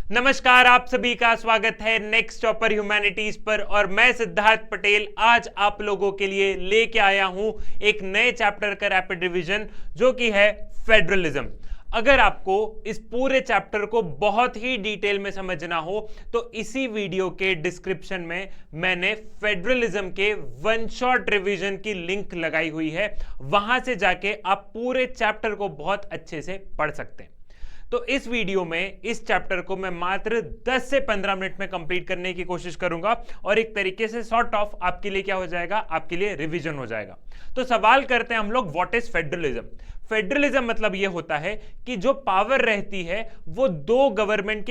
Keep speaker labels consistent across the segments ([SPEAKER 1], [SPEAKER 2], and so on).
[SPEAKER 1] नमस्कार, आप सभी का स्वागत है नेक्स्ट टॉपर ह्यूमैनिटीज पर। और मैं सिद्धार्थ पटेल आज आप लोगों के लिए लेके आया हूं एक नए चैप्टर का रैपिड रिवीजन जो कि है फेडरलिज्म। अगर आपको इस पूरे चैप्टर को बहुत ही डिटेल में समझना हो तो इसी वीडियो के डिस्क्रिप्शन में मैंने फेडरलिज्म के वन शॉट रिवीजन की लिंक लगाई हुई है, वहां से जाके आप पूरे चैप्टर को बहुत अच्छे से पढ़ सकते हैं। तो इस वीडियो में इस चैप्टर को मैं मात्र 10 से 15 मिनट में कंप्लीट करने की कोशिश करूंगा और एक तरीके से सॉर्ट ऑफ आपके लिए क्या हो जाएगा, आपके लिए रिवीजन हो जाएगा। तो सवाल करते हैं हम लोग, व्हाट इज फेडरलिज्म। फेडरलिज्म मतलब यह होता है कि जो पावर रहती है वो दो गवर्नमेंट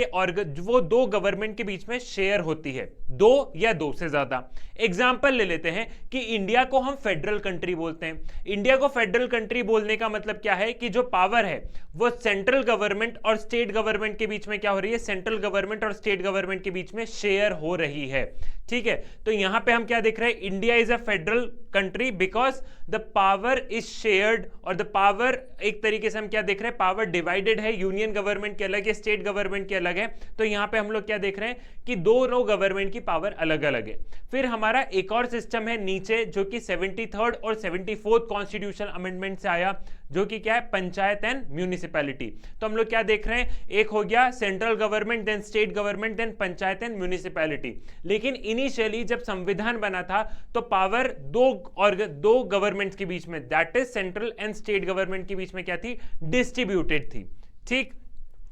[SPEAKER 1] के बीच में शेयर होती है, दो या दो से ज्यादा। एग्जांपल ले लेते हैं कि इंडिया को हम फेडरल कंट्री बोलते हैं। इंडिया को फेडरल कंट्री बोलने का मतलब क्या है कि जो पावर है वो सेंट्रल गवर्नमेंट और स्टेट गवर्नमेंट के बीच में क्या हो रही है, सेंट्रल गवर्नमेंट और स्टेट गवर्नमेंट के बीच में शेयर हो रही है। ठीक है, तो यहां पे हम क्या देख रहे हैं, India is a federal country because the power is shared, और द पावर एक तरीके से हम क्या देख रहे हैं, पावर डिवाइडेड है। यूनियन गवर्नमेंट की अलग है, स्टेट गवर्नमेंट की अलग है। तो यहां पे हम लोग क्या देख रहे हैं कि दोनों गवर्नमेंट की पावर अलग अलग है। फिर हमारा एक और सिस्टम है नीचे जो कि 73rd और 74th कॉन्स्टिट्यूशन अमेंडमेंट से आया, जो कि क्या है, पंचायत एंड म्यूनिसिपैलिटी। तो हम लोग क्या देख रहे हैं, एक हो गया central government, then state government, then panchayat and municipality. लेकिन इनिशियली जब संविधान बना था तो पावर दो गवर्नमेंट्स के बीच में, that is central and state government के बीच में क्या थी, डिस्ट्रीब्यूटेड थी। ठीक,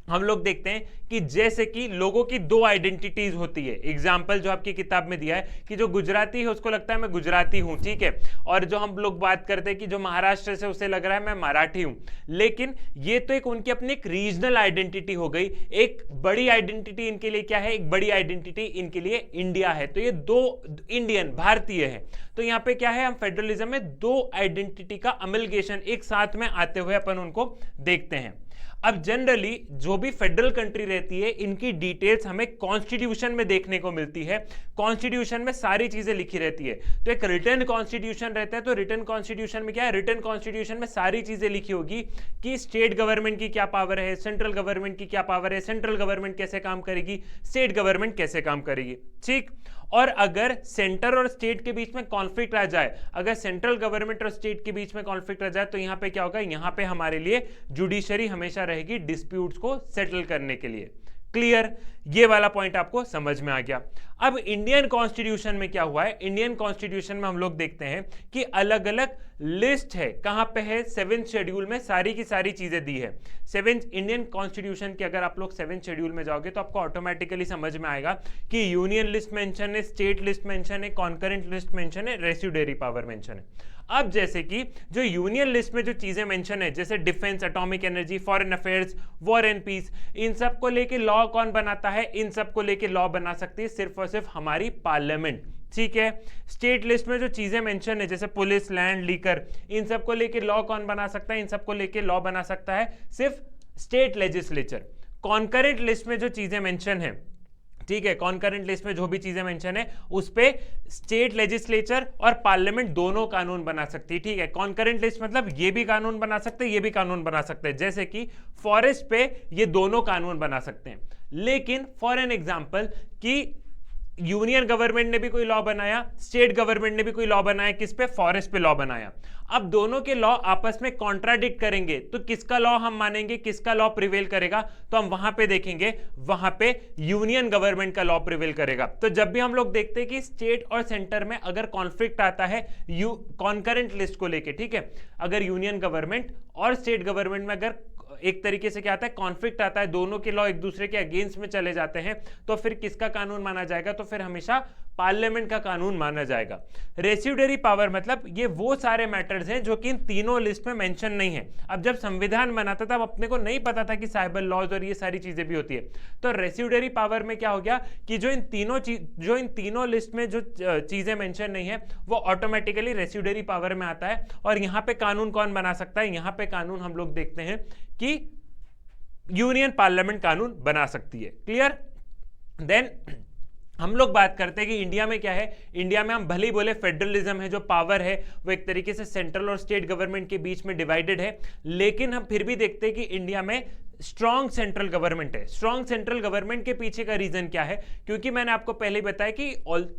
[SPEAKER 1] हम लोग देखते हैं कि जैसे कि लोगों की दो आइडेंटिटीज होती है। एग्जाम्पल जो आपकी किताब में दिया है कि जो गुजराती है उसको लगता है मैं गुजराती हूं, ठीक है, और जो हम लोग बात करते हैं कि जो महाराष्ट्र से उसे लग रहा है मैं मराठी हूं। लेकिन ये तो एक उनकी अपनी एक रीजनल आइडेंटिटी हो गई। एक बड़ी आइडेंटिटी इनके लिए क्या है, एक बड़ी आइडेंटिटी इनके लिए इंडिया है। तो ये दो इंडियन भारतीय है। तो यहाँ पे क्या है, हम फेडरलिज्म में दो आइडेंटिटी का अमलगेशन एक साथ में आते हुए अपन उनको देखते हैं। अब जनरली जो भी फेडरल कंट्री रहती है इनकी डिटेल्स हमें कॉन्स्टिट्यूशन में देखने को मिलती है। कॉन्स्टिट्यूशन में सारी चीजें लिखी रहती है। तो एक रिटन कॉन्स्टिट्यूशन रहता है, तो रिटन कॉन्स्टिट्यूशन में क्या है, रिटन कॉन्स्टिट्यूशन में सारी चीजें लिखी होगी कि स्टेट गवर्नमेंट की क्या पावर है, सेंट्रल गवर्नमेंट की क्या पावर है, सेंट्रल गवर्नमेंट कैसे काम करेगी, स्टेट गवर्नमेंट कैसे काम करेगी। ठीक, और अगर सेंटर और स्टेट के बीच में कॉन्फ्लिक्ट आ जाए, अगर सेंट्रल गवर्नमेंट और स्टेट के बीच में कॉन्फ्लिक्ट आ जाए तो यहां पे क्या होगा, यहां पे हमारे लिए जुडिशरी हमेशा रहेगी डिस्प्यूट्स को सेटल करने के लिए। क्लियर, ये वाला पॉइंट आपको समझ में आ गया। अब इंडियन कॉन्स्टिट्यूशन में क्या हुआ है, इंडियन कॉन्स्टिट्यूशन में हम लोग देखते हैं कि अलग अलग लिस्ट है। कहां पे है, 7th शेड्यूल में सारी की सारी चीजें दी है। 7th इंडियन कॉन्स्टिट्यूशन के अगर आप लोग 7th शेड्यूल में जाओगे तो आपको ऑटोमेटिकली समझ में आएगा कि यूनियन लिस्ट मेंशन है, स्टेट लिस्ट मेंशन है, कॉन्करेंट लिस्ट मेंशन है, रेसिड्यूरी पावर मेंशन है। अब जैसे कि जो यूनियन लिस्ट में जो चीजें मेंशन है, जैसे defence, atomic energy, foreign affairs, war and peace, इन सब को लेके लॉ कौन बनाता है, इन सब को लेके लॉ बना सकती है सिर्फ और सिर्फ हमारी पार्लियामेंट। ठीक है, स्टेट लिस्ट में जो चीजें मेंशन है जैसे पुलिस, लैंड, लीकर, इन सब को लेके लॉ कौन बना सकता है, इन सब को लेके लॉ बना सकता है सिर्फ स्टेट लेजिस्लेचर। कॉन्करेंट लिस्ट में जो चीजें मेंशन है, ठीक है, कॉन्करेंट लिस्ट में जो भी चीजें मेंशन है उस पे स्टेट लेजिस्लेचर और पार्लियामेंट दोनों कानून बना सकती है। ठीक है, कॉन्करेंट लिस्ट मतलब ये भी कानून बना सकते हैं, ये भी कानून बना सकते हैं। जैसे कि फॉरेस्ट पे ये दोनों कानून बना सकते हैं। लेकिन फॉर एन एग्जांपल कि यूनियन गवर्नमेंट ने भी कोई लॉ बनाया, स्टेट गवर्नमेंट ने भी कोई लॉ बनाया, किस पे, फॉरेस्ट पे लॉ बनाया। अब दोनों के लॉ आपस में कॉन्ट्राडिक्ट करेंगे तो किसका लॉ हम मानेंगे, किसका लॉ प्रिवेल करेगा, तो हम वहां पे देखेंगे, वहां पे यूनियन गवर्नमेंट का लॉ प्रिवेल करेगा। तो जब भी हम लोग देखते हैं कि स्टेट और सेंटर में अगर कॉन्फ्लिक्ट आता है कॉन्करेंट लिस्ट को लेके, ठीक है, अगर यूनियन गवर्नमेंट और स्टेट गवर्नमेंट में अगर एक तरीके से क्या आता है, कॉन्फ्लिक्ट आता है, दोनों के लॉ एक दूसरे के अगेंस्ट में चले जाते हैं, तो फिर किसका कानून माना जाएगा, तो फिर हमेशा पार्लियामेंट का कानून माना जाएगा। रेसिड्यूरी पावर मतलब ये वो सारे मैटर्स हैं जो कि इन तीनों लिस्ट में मेंशन नहीं है। अब जब संविधान बना था तब अपने को नहीं पता था कि साइबर लॉज और ये सारी चीजें भी होती है। तो रेसिड्यूरी पावर में क्या हो गया कि जो इन तीनों लिस्ट में जो चीजें मेंशन नहीं है वो ऑटोमेटिकली रेसिड्यूरी पावर में आता है। और यहां पे कानून कौन बना सकता है, यहां पे कानून हम लोग देखते हैं कि यूनियन पार्लियामेंट कानून बना सकती है। क्लियर, देन हम लोग बात करते हैं कि इंडिया में क्या है, इंडिया में हम भले ही बोले फेडरलिज्म है, जो पावर है वो एक तरीके से सेंट्रल और स्टेट गवर्नमेंट के बीच में डिवाइडेड है, लेकिन हम फिर भी देखते हैं कि इंडिया में स्ट्रॉन्ग सेंट्रल गवर्नमेंट है। स्ट्रॉन्ग सेंट्रल गवर्नमेंट के पीछे का रीजन क्या है? क्योंकि मैंने आपको पहले ही बताया कि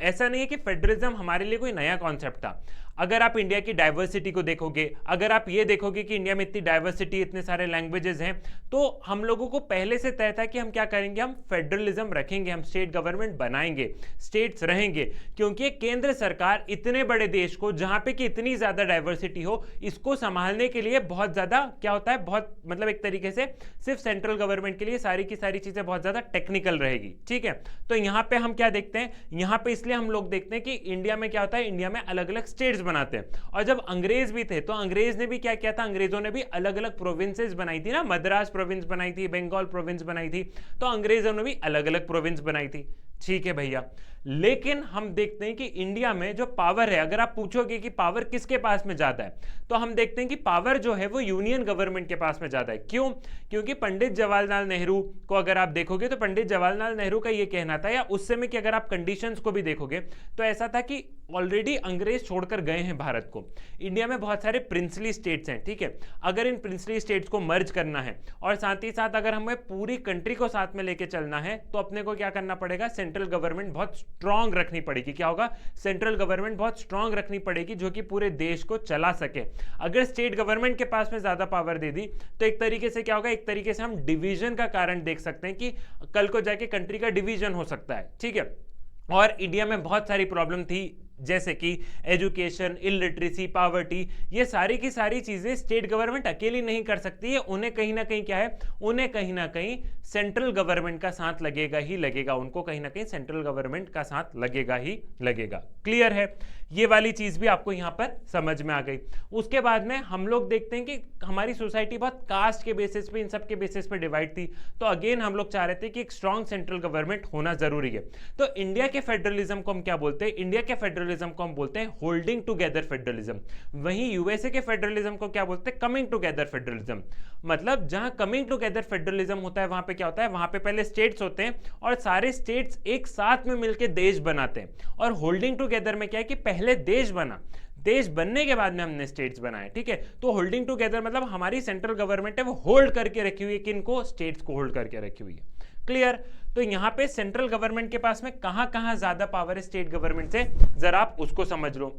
[SPEAKER 1] ऐसा नहीं है कि फेडरलिज्म हमारे लिए कोई नया कॉन्सेप्ट था। अगर आप इंडिया की डाइवर्सिटी को देखोगे, अगर आप ये देखोगे कि इंडिया में इतनी डाइवर्सिटी, इतने सारे लैंग्वेजेस हैं, तो हम लोगों को पहले से तय था कि हम क्या करेंगे, हम फेडरलिज्म रखेंगे, हम स्टेट गवर्नमेंट बनाएंगे, स्टेट्स रहेंगे। क्योंकि केंद्र सरकार इतने बड़े देश को, जहां पे कि इतनी ज्यादा डाइवर्सिटी हो, इसको संभालने के लिए बहुत ज्यादा क्या होता है, बहुत मतलब एक तरीके से सिर्फ सेंट्रल गवर्नमेंट के लिए सारी की सारी चीजें बहुत ज्यादा टेक्निकल रहेगी। ठीक है, तो यहां पे हम क्या देखते हैं, यहां पे इसलिए हम लोग देखते हैं कि इंडिया में क्या होता है, इंडिया में अलग अलग स्टेट्स बनाते हैं। और जब अंग्रेज भी थे तो अंग्रेज ने भी क्या किया था, अंग्रेजों ने भी अलग अलग प्रोविंसेस बनाई थी ना, मद्रास प्रोविंस बनाई थी, बंगाल प्रोविंस बनाई थी, तो अंग्रेजों ने भी अलग अलग प्रोविंस बनाई थी। ठीक है भैया, लेकिन हम देखते हैं कि इंडिया में जो पावर है, अगर आप पूछोगे कि पावर किसके पास में ज्यादा है, तो हम देखते हैं कि पावर जो है वो यूनियन गवर्नमेंट के पास में ज्यादा है। क्यों? क्योंकि पंडित जवाहरलाल नेहरू को अगर आप देखोगे तो पंडित जवाहरलाल नेहरू का ये कहना था, या उस समय की अगर आप कंडीशंस को भी देखोगे तो ऐसा था कि ऑलरेडी अंग्रेज छोड़कर गए हैं भारत को। इंडिया में बहुत सारे प्रिंसली स्टेट्स हैं। ठीक है, अगर इन प्रिंसली स्टेट्स को मर्ज करना है और साथ ही साथ अगर हमें पूरी कंट्री को साथ में लेके चलना है, तो अपने को क्या करना पड़ेगा, सेंट्रल गवर्नमेंट बहुत स्ट्रांग रखनी पड़ेगी। क्या होगा, सेंट्रल गवर्नमेंट बहुत स्ट्रांग रखनी पड़ेगी जो कि पूरे देश को चला सके। अगर स्टेट गवर्नमेंट के पास में ज्यादा पावर दे दी तो एक तरीके से क्या होगा, एक तरीके से हम डिवीजन का कारण देख सकते हैं कि कल को जाके कंट्री का डिवीजन हो सकता है। ठीक है, और इंडिया में बहुत सारी प्रॉब्लम थी, जैसे कि एजुकेशन, इलिटरेसी, पॉवर्टी, ये सारी की सारी चीजें स्टेट गवर्नमेंट अकेली नहीं कर सकती है। उन्हें कहीं ना कहीं क्या है, उन्हें कहीं ना कहीं सेंट्रल गवर्नमेंट का साथ लगेगा ही लगेगा, उनको कहीं ना कहीं सेंट्रल गवर्नमेंट का साथ लगेगा ही लगेगा। क्लियर है, ये वाली चीज भी आपको यहां पर समझ में आ गई। उसके बाद में हम लोग देखते हैं कि हमारी सोसाइटी बहुत कास्ट के बेसिस पे, इन सब के बेसिस पे डिवाइड थी, तो अगेन हम लोग चाह रहे थे कि एक स्ट्रॉन्ग सेंट्रल गवर्नमेंट होना जरूरी है। तो इंडिया के फेडरलिज्म को हम क्या बोलते हैं, इंडिया के फेडरलिज्म को हम बोलते हैं होल्डिंग टुगेदर फेडरलिज्म। वहीं यूएसए के फेडरलिज्म को क्या बोलते हैं, कमिंग टुगेदर फेडरलिज्म। मतलब जहां कमिंग टुगेदर फेडरलिज्म होता है, वहां पे क्या होता है, वहां पे पहले स्टेट्स होते हैं और सारे स्टेट्स एक साथ में मिलकर देश बनाते हैं। और होल्डिंग टुगेदर में क्या है कि पहले देश बना, देश बनने के बाद में हमने स्टेट्स बनाए। ठीक है, तो होल्डिंग टुगेदर मतलब हमारी सेंट्रल गवर्नमेंट है वो होल्ड करके रखी हुई है, किनको, स्टेट्स को होल्ड करके रखी हुई है। क्लियर, तो यहां पे सेंट्रल गवर्नमेंट के पास में कहां ज्यादा पावर है स्टेट गवर्नमेंट से, जरा आप उसको समझ लो।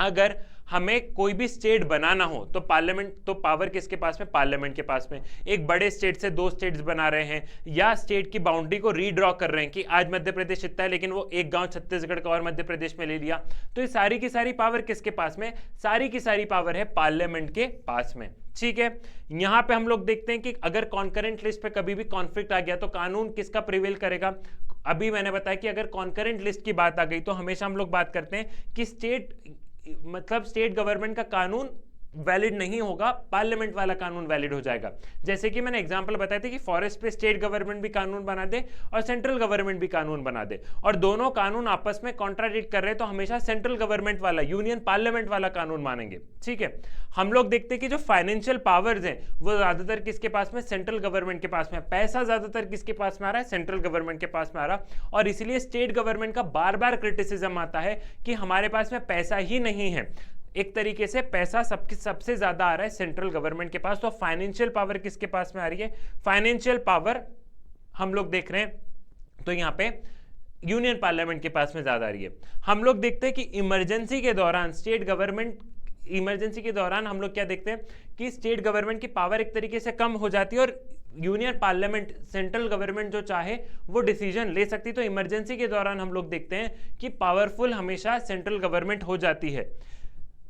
[SPEAKER 1] अगर हमें कोई भी स्टेट बनाना हो तो पार्लियामेंट, तो पावर किसके पास में, पार्लियामेंट के पास में। एक बड़े स्टेट से दो स्टेट्स बना रहे हैं, या स्टेट की बाउंड्री को रीड्रॉ कर रहे हैं कि आज मध्य प्रदेश इतना है लेकिन वो एक गांव छत्तीसगढ़ का और मध्य प्रदेश में ले लिया, तो ये सारी की सारी पावर किसके पास में, सारी की सारी पावर है पार्लियामेंट के पास में। ठीक है, यहां पे हम लोग देखते हैं कि अगर कॉन्करेंट लिस्ट पे कभी भी कॉन्फ्लिक्ट आ गया तो कानून किसका प्रिवेल करेगा। अभी मैंने बताया कि अगर कॉन्करेंट लिस्ट की बात आ गई तो हमेशा हम लोग बात करते हैं कि स्टेट गवर्नमेंट का कानून वैलिड नहीं होगा, पार्लियामेंट वाला कानून वैलिड हो जाएगा। जैसे कि मैंने एग्जांपल बताया था कि फॉरेस्ट पे स्टेट गवर्नमेंट भी कानून बना दे और सेंट्रल गवर्नमेंट भी कानून बना दे, और दोनों कानून आपस में कॉन्ट्राडिक्ट कर रहे हैं, तो हमेशा सेंट्रल गवर्नमेंट वाला, यूनियन पार्लियामेंट वाला कानून मानेंगे। ठीक है, हम लोग देखते हैं कि जो फाइनेंशियल पावर्स हैं वो ज्यादातर किसके पास में, सेंट्रल गवर्नमेंट के पास में। पैसा ज्यादातर किसके पास में आ रहा है, सेंट्रल गवर्नमेंट के पास में आ रहा, और इसीलिए स्टेट गवर्नमेंट का बार बार क्रिटिसिज्म आता है कि हमारे पास में पैसा ही नहीं है। एक तरीके से पैसा सबसे ज्यादा आ रहा है सेंट्रल गवर्नमेंट के पास, तो फाइनेंशियल पावर किसके पास में आ रही है, फाइनेंशियल पावर हम लोग देख रहे हैं तो यहाँ पे यूनियन पार्लियामेंट के पास में ज्यादा आ रही है। हम लोग देखते हैं कि इमरजेंसी के दौरान स्टेट गवर्नमेंट, इमरजेंसी के दौरान हम लोग क्या देखते हैं कि स्टेट गवर्नमेंट की पावर एक तरीके से कम हो जाती है और यूनियन पार्लियामेंट, सेंट्रल गवर्नमेंट जो चाहे वो डिसीजन ले सकती। तो इमरजेंसी के दौरान हम लोग देखते हैं कि पावरफुल हमेशा सेंट्रल गवर्नमेंट हो जाती है।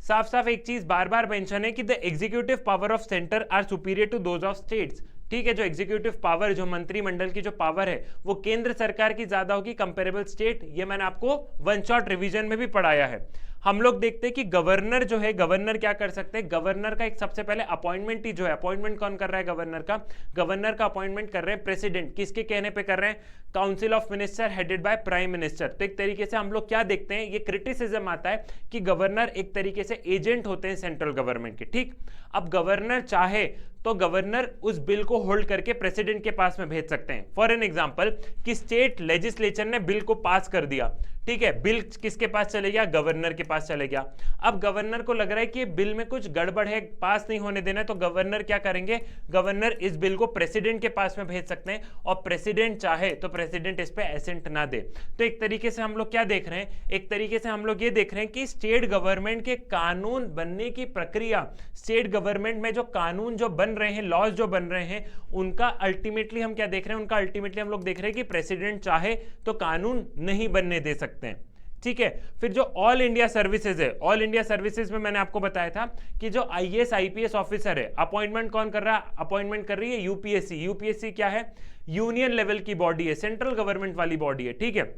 [SPEAKER 1] साफ साफ एक चीज बार बार मेंशन है कि the executive power of centre are superior to those of states. ठीक है, जो एग्जीक्यूटिव पावर, जो मंत्रिमंडल की जो पावर है वो केंद्र सरकार की ज्यादा होगी कंपेरेबल स्टेट। ये मैंने आपको वन शॉट रिवीजन में भी पढ़ाया है। हम लोग देखते हैं कि गवर्नर जो है, गवर्नर क्या कर सकते हैं, गवर्नर का एक सबसे पहले अपॉइंटमेंट ही जो है, अपॉइंटमेंट कौन कर रहा है गवर्नर का, गवर्नर का अपॉइंटमेंट कर रहे हैं प्रेसिडेंट। किसके कहने पे कर रहे हैं, council of minister headed by prime minister. तो एक तरीके से हम लोग क्या देखते हैं, ये क्रिटिसिज्म आता है कि गवर्नर एक तरीके से एजेंट होते हैं सेंट्रल गवर्नमेंट के। ठीक, अब गवर्नर चाहे तो गवर्नर उस बिल को होल्ड करके प्रेसिडेंट के पास में भेज सकते हैं। फॉर एन एग्जांपल कि स्टेट लेजिस्लेचर ने बिल को पास कर दिया, ठीक है, बिल किसके पास चले गया, गवर्नर के पास चले गया। अब गवर्नर को लग रहा है कि ये बिल में कुछ गड़बड़ है, पास नहीं होने देना है, तो गवर्नर क्या करेंगे, गवर्नर इस बिल को प्रेसिडेंट के पास में भेज सकते हैं और प्रेसिडेंट चाहे तो प्रेसिडेंट इस पे एसेंट ना दे। तो एक तरीके से हम लोग क्या देख रहे हैं, एक तरीके से हम लोग ये देख रहे हैं कि स्टेट गवर्नमेंट के कानून बनने की प्रक्रिया, स्टेट गवर्नमेंट में जो कानून जो बन रहे हैं, लॉज जो बन रहे हैं, उनका अल्टीमेटली हम क्या देख रहे हैं, उनका अल्टीमेटली हम लोग देख रहे हैं कि प्रेसिडेंट चाहे तो कानून नहीं बनने दे सकते हैं, ठीक है। फिर जो ऑल इंडिया सर्विसेज है, ऑल इंडिया सर्विसेज में मैंने आपको बताया था कि जो आईएएस आईपीएस ऑफिसर है, अपॉइंटमेंट कौन कर रहा है, अपॉइंटमेंट कर रही है यूपीएससी। यूपीएससी क्या है, यूनियन लेवल की बॉडी है, सेंट्रल गवर्नमेंट वाली बॉडी है, ठीक है।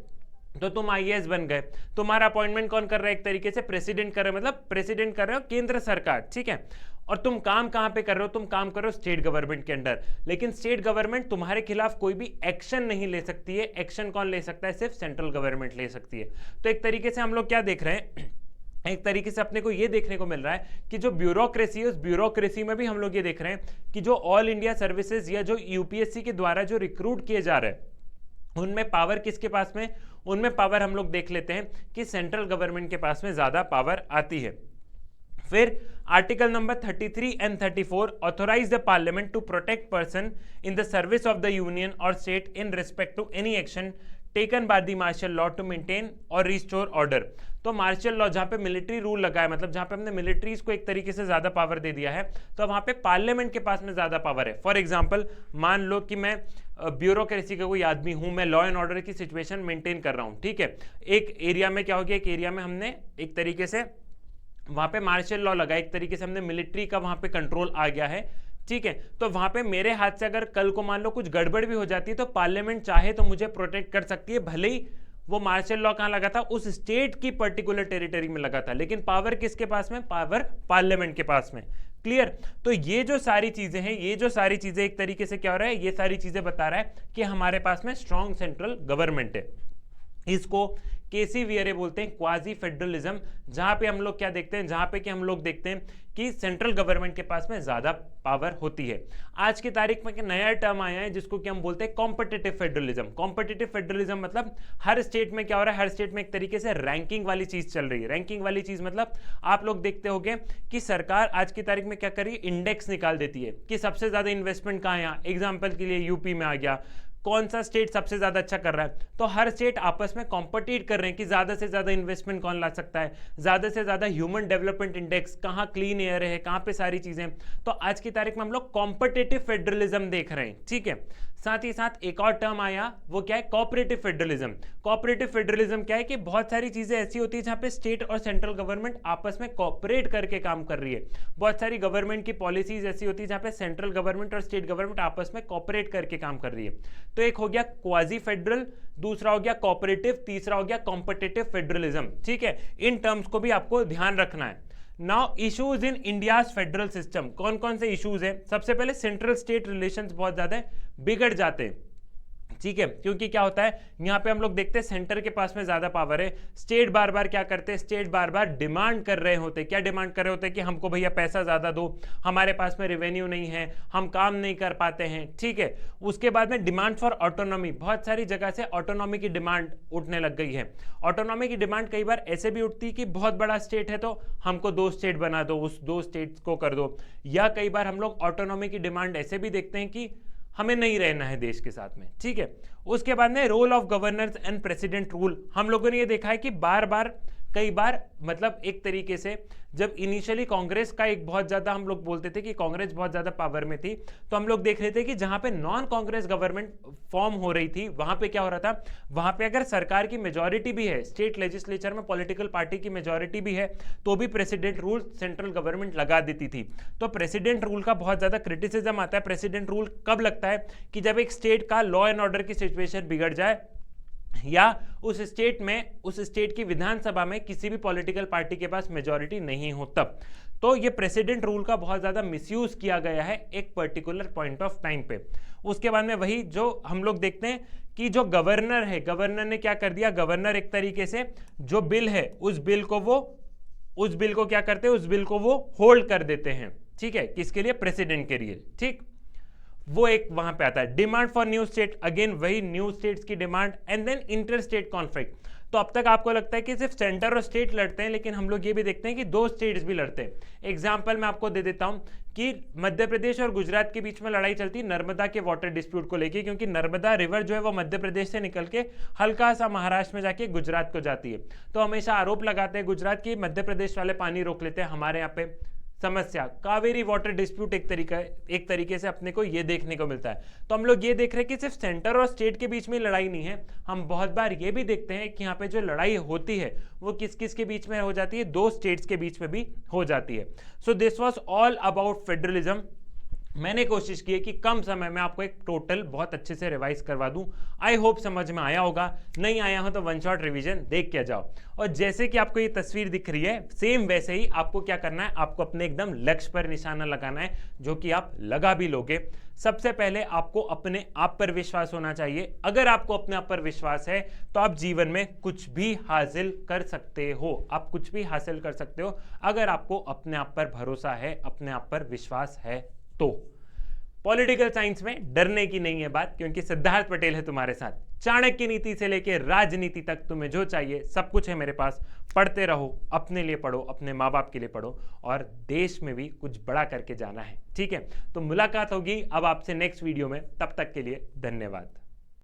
[SPEAKER 1] तो तुम आईएएस बन गए, तुम्हारा अपॉइंटमेंट कौन कर रहा है, एक तरीके से प्रेसिडेंट कर रहे हो, मतलब प्रेसिडेंट कर रहे हो केंद्र सरकार, ठीक है। और तुम काम कहां पे कर रहे हो, तुम काम कर रहे हो स्टेट गवर्नमेंट के अंडर, लेकिन स्टेट गवर्नमेंट तुम्हारे खिलाफ कोई भी एक्शन नहीं ले सकती है। एक्शन कौन ले सकता है, सिर्फ सेंट्रल गवर्नमेंट ले सकती है। तो एक तरीके से हम लोग क्या देख रहे हैं, एक तरीके से अपने को ये देखने को मिल रहा है कि जो ब्यूरोक्रेसी है, उस ब्यूरोक्रेसी में भी हम लोग ये देख रहे हैं कि जो ऑल इंडिया सर्विसेज या जो यूपीएससी के द्वारा जो रिक्रूट किए जा रहे हैं, उनमें पावर किसके पास में, उनमें पावर हम लोग देख लेते हैं कि सेंट्रल गवर्नमेंट के पास में ज्यादा पावर आती है। फिर article number 33 and 34 authorise the parliament to protect person in the service of the union और state in respect to any action taken by the martial law to maintain और restore order. तो martial law जहां पे military rule लगा है, मतलब जहां पे हमने मिलिट्रीज को एक तरीके से ज्यादा पावर दे दिया है, तो वहां पे पार्लियामेंट के पास में ज्यादा पावर है। फॉर एग्जांपल मान लो कि मैं ब्यूरोक्रेसी का कोई आदमी हूं, मैं लॉ एंड ऑर्डर की सिचुएशन मेंटेन कर रहा हूं, ठीक है। एक एरिया में क्या हो गया, एक एरिया में हमने एक तरीके से वहां पे मार्शल लॉ लगा, एक तरीके से हमने मिलिट्री का वहां पे कंट्रोल आ गया है, ठीक है। तो वहां पे मेरे हाथ से अगर कल को मान लो कुछ गड़बड़ भी हो जाती है, तो पार्लियामेंट चाहे तो मुझे प्रोटेक्ट कर सकती है, भले ही वो मार्शल लॉ कहां लगा था, उस स्टेट की पर्टिकुलर टेरिटरी में लगा था, लेकिन पावर किसके पास में, पावर पार्लियामेंट के पास में। क्लियर। तो ये जो सारी चीजें हैं, ये जो सारी चीजें एक तरीके से क्या हो रहा है, ये सारी चीजें बता रहा है कि हमारे पास में स्ट्रॉन्ग सेंट्रल गवर्नमेंट है। इसको केसी वियरे बोलते हैं क्वाजी फेडरलिज्म, जहां पे हम लोग क्या देखते हैं, जहां पे कि हम लोग देखते हैं कि सेंट्रल गवर्नमेंट के पास में ज्यादा पावर होती है। आज की तारीख में एक नया टर्म आया है जिसको कि हम बोलते हैं कॉम्पिटिटिव फेडरलिज्म। कॉम्पिटिटिव फेडरलिज्म मतलब हर स्टेट में क्या हो रहा है, हर स्टेट में एक तरीके से रैंकिंग वाली चीज चल रही है। रैंकिंग वाली चीज मतलब आप लोग देखते होंगे कि सरकार आज की तारीख में क्या कर रही है, इंडेक्स निकाल देती है कि सबसे ज्यादा इन्वेस्टमेंट कहां है। यहाँ एग्जाम्पल के लिए यूपी में आ गया, कौन सा स्टेट सबसे ज्यादा अच्छा कर रहा है, तो हर स्टेट आपस में कॉम्पिटिट कर रहे हैं कि ज्यादा से ज्यादा इन्वेस्टमेंट कौन ला सकता है, ज्यादा से ज्यादा ह्यूमन डेवलपमेंट इंडेक्स, कहां क्लीन एयर है, कहां पे सारी चीजें। तो आज की तारीख में हम लोग कॉम्पिटिटिव फेडरलिज्म देख रहे हैं, ठीक है। साथ ही साथ एक और टर्म आया, वो क्या है, कोऑपरेटिव फेडरलिज्म। कोऑपरेटिव फेडरलिज्म क्या है कि बहुत सारी चीजें ऐसी होती है जहां पे स्टेट और सेंट्रल गवर्नमेंट आपस में कोऑपरेट करके काम कर रही है। बहुत सारी गवर्नमेंट की पॉलिसीज ऐसी होती है जहां पे सेंट्रल गवर्नमेंट और स्टेट गवर्नमेंट आपस में कोऑपरेट करके काम कर रही है। तो एक हो गया क्वाजी फेडरल, दूसरा हो गया कोऑपरेटिव, तीसरा हो गया कॉम्पिटिटिव फेडरलिज्म, ठीक है। इन टर्म्स को भी आपको ध्यान रखना है। Now issues in India's federal system, कौन कौन से इश्यूज हैं। सबसे पहले सेंट्रल स्टेट रिलेशंस बहुत ज्यादा बिगड़ जाते हैं, ठीक है, क्योंकि क्या होता है यहाँ पे हम लोग देखते हैं सेंटर के पास में ज्यादा पावर है, स्टेट बार बार क्या करते हैं, स्टेट बार बार डिमांड कर रहे होते हैं। क्या डिमांड कर रहे होते हैं कि हमको भैया पैसा ज्यादा दो, हमारे पास में रेवेन्यू नहीं है, हम काम नहीं कर पाते हैं, ठीक है। उसके बाद में डिमांड फॉर ऑटोनॉमी, बहुत सारी जगह से ऑटोनॉमी की डिमांड उठने लग गई है। ऑटोनॉमी की डिमांड कई बार ऐसे भी उठती है कि बहुत बड़ा स्टेट है तो हमको 2 स्टेट बना दो, उस 2 स्टेट्स को कर दो, या कई बार हम लोग ऑटोनॉमी की डिमांड ऐसे भी देखते हैं कि हमें नहीं रहना है देश के साथ में, ठीक है। उसके बाद में role of governors and president rule, हम लोगों ने ये देखा है कि बार बार कई बार मतलब एक तरीके से जब इनिशियली कांग्रेस का एक बहुत ज्यादा हम लोग बोलते थे कि कांग्रेस बहुत ज्यादा पावर में थी, तो हम लोग देख रहे थे कि जहां पे नॉन कांग्रेस गवर्नमेंट फॉर्म हो रही थी, वहां पे क्या हो रहा था, वहां पे अगर सरकार की मेजॉरिटी भी है, स्टेट लेजिस्लेचर में पॉलिटिकल पार्टी की मेजॉरिटी भी है, तो भी प्रेसिडेंट रूल सेंट्रल गवर्नमेंट लगा देती थी। तो प्रेसिडेंट रूल का बहुत ज्यादा क्रिटिसिज्म आता है। प्रेसिडेंट रूल कब लगता है कि जब एक स्टेट का लॉ एंड ऑर्डर की सिचुएशन बिगड़ जाए, या उस स्टेट में, उस स्टेट की विधानसभा में किसी भी पॉलिटिकल पार्टी के पास मेजॉरिटी नहीं हो तब। तो ये प्रेसिडेंट रूल का बहुत ज्यादा मिसयूज किया गया है एक पर्टिकुलर पॉइंट ऑफ टाइम पे। उसके बाद में वही जो हम लोग देखते हैं कि जो गवर्नर है, गवर्नर ने क्या कर दिया, गवर्नर एक तरीके से जो बिल है उस बिल को क्या करते हैं, उस बिल को वो होल्ड कर देते हैं, ठीक है, किसके लिए? प्रेसिडेंट के लिए, ठीक। वो एक वहां पे आता है। Demand for new state, again वही न्यू स्टेट्स की demand. And then inter state conflict. तो अब तक आपको लगता है कि सिर्फ सेंटर और स्टेट लड़ते हैं, लेकिन हम लोग ये भी देखते हैं कि दो स्टेट्स भी लड़ते हैं। एग्जाम्पल मैं आपको दे देता हूं कि मध्य प्रदेश और गुजरात के बीच में लड़ाई चलती है नर्मदा के वाटर डिस्प्यूट को लेके, क्योंकि नर्मदा रिवर जो है वो मध्य प्रदेश से निकल के हल्का सा महाराष्ट्र में जाके गुजरात को जाती है। तो हमेशा आरोप लगाते हैं गुजरात की मध्य प्रदेश वाले पानी रोक लेते हैं हमारे यहाँ पे। समस्या कावेरी वाटर डिस्प्यूट एक तरीके से अपने को ये देखने को मिलता है। तो हम लोग ये देख रहे हैं कि सिर्फ सेंटर और स्टेट के बीच में लड़ाई नहीं है, हम बहुत बार ये भी देखते हैं कि यहाँ पे जो लड़ाई होती है वो किस किस के बीच में हो जाती है, दो स्टेट्स के बीच में भी हो जाती है। So this was all about federalism. मैंने कोशिश की है कि कम समय में आपको एक टोटल बहुत अच्छे से रिवाइज करवा दूं। आई होप समझ में आया होगा, नहीं आया हो तो वन शॉट रिवीजन देख के जाओ। और जैसे कि आपको ये तस्वीर दिख रही है, सेम वैसे ही आपको क्या करना है, आपको अपने एकदम लक्ष्य पर निशाना लगाना है, जो कि आप लगा भी लोगे। सबसे पहले आपको अपने आप पर विश्वास होना चाहिए। अगर आपको अपने आप पर विश्वास है तो आप जीवन में कुछ भी हासिल कर सकते हो, आप कुछ भी हासिल कर सकते हो अगर आपको अपने आप पर भरोसा है, अपने आप पर विश्वास है। तो पॉलिटिकल साइंस में डरने की नहीं है बात, क्योंकि सिद्धार्थ पटेल है तुम्हारे साथ। चाणक्य नीति से लेकर राजनीति तक तुम्हें जो चाहिए सब कुछ है मेरे पास। पढ़ते रहो, अपने लिए पढ़ो, अपने माँ बाप के लिए पढ़ो, और देश में भी कुछ बड़ा करके जाना है, ठीक है। तो मुलाकात होगी अब आपसे नेक्स्ट वीडियो में, तब तक के लिए धन्यवाद।